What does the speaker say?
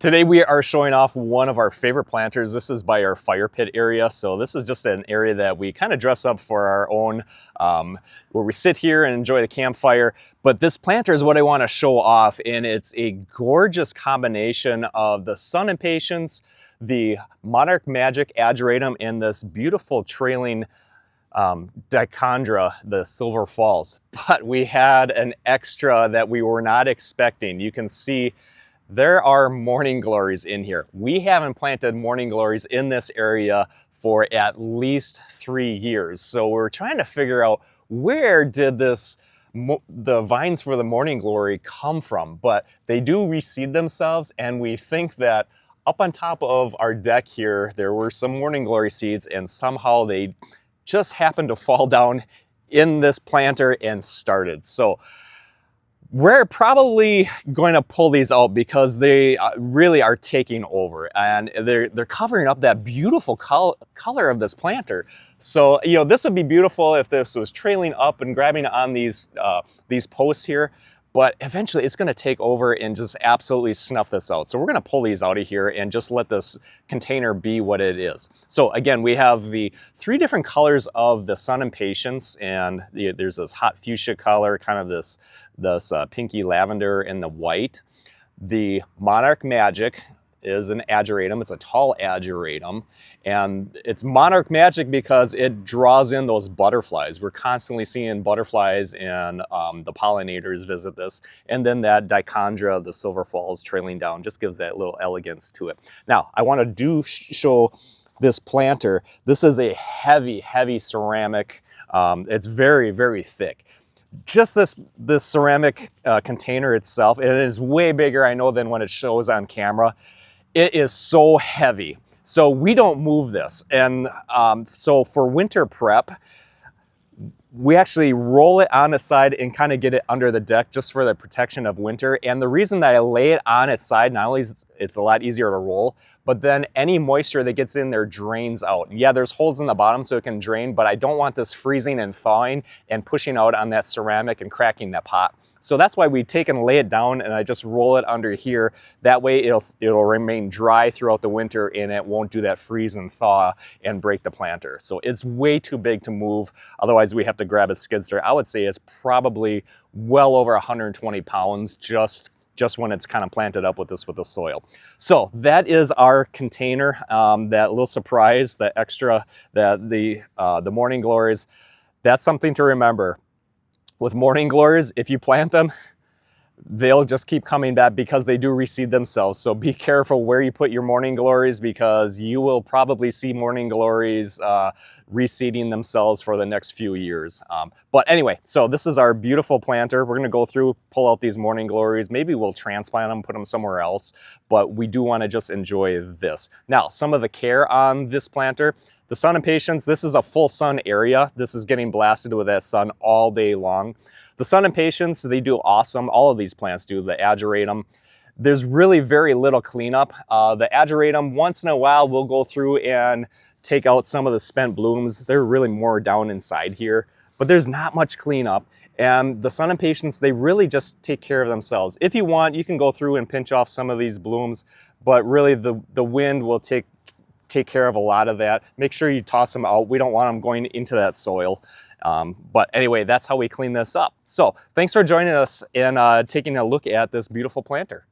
Today we are showing off one of our favorite planters. This is by our fire pit area. So this is just an area that we kind of dress up for our own, where we sit here and enjoy the campfire. But this planter is what I want to show off, and it's a gorgeous combination of the SunPatiens, the Monarch Magic Ageratum, and this beautiful trailing Dichondra, the Silver Falls. But we had an extra that we were not expecting. You can see there are morning glories in here. We haven't planted morning glories in this area for at least 3 years. So we're trying to figure out, where did the vines for the morning glory come from? But they do reseed themselves, and we think that up on top of our deck here, there were some morning glory seeds, and somehow they just happened to fall down in this planter and started. So we're probably going to pull these out because they really are taking over, and they're covering up that beautiful color of this planter. So, you know, this would be beautiful if this was trailing up and grabbing on these posts here, but eventually it's going to take over and just absolutely snuff this out. So we're going to pull these out of here and just let this container be what it is. So again, we have the 3 different colors of the SunPatiens, and there's this hot fuchsia color, kind of this pinky lavender, and the white. The Monarch Magic is an ageratum. It's a tall ageratum, and it's Monarch Magic because it draws in those butterflies. We're constantly seeing butterflies, and the pollinators visit this. And then that Dichondra, the Silver Falls, trailing down, just gives that little elegance to it. Now, I want to show this planter. This is a heavy ceramic. It's very, very thick. Just this ceramic container itself, and it is way bigger, I know, than when it shows on camera. It is so heavy. So we don't move this. And so for winter prep, we actually roll it on its side and kind of get it under the deck just for the protection of winter. And the reason that I lay it on its side, not only is it's a lot easier to roll, but then any moisture that gets in there drains out. Yeah, there's holes in the bottom so it can drain, but I don't want this freezing and thawing and pushing out on that ceramic and cracking that pot. So that's why we take and lay it down, and I just roll it under here. That way it'll remain dry throughout the winter, and it won't do that freeze and thaw and break the planter. So it's way too big to move. Otherwise we have to grab a skid steer. I would say it's probably well over 120 pounds just when it's kind of planted up with the soil. So that is our container, that little surprise, the extra, the morning glories. That's something to remember. With morning glories, if you plant them, they'll just keep coming back because they do reseed themselves. So be careful where you put your morning glories, because you will probably see morning glories reseeding themselves for the next few years. But anyway, so this is our beautiful planter. We're gonna go through, pull out these morning glories. Maybe we'll transplant them, put them somewhere else, but we do wanna just enjoy this. Now, some of the care on this planter. The SunPatiens, this is a full sun area. This is getting blasted with that sun all day long. The SunPatiens, they do awesome. All of these plants do. The ageratum, there's really very little cleanup. The ageratum, once in a while, we'll go through and take out some of the spent blooms. They're really more down inside here, but there's not much cleanup. And the SunPatiens, they really just take care of themselves. If you want, you can go through and pinch off some of these blooms, but really the wind will take care of a lot of that. Make sure you toss them out. We don't want them going into that soil. But anyway, that's how we clean this up. So thanks for joining us and taking a look at this beautiful planter.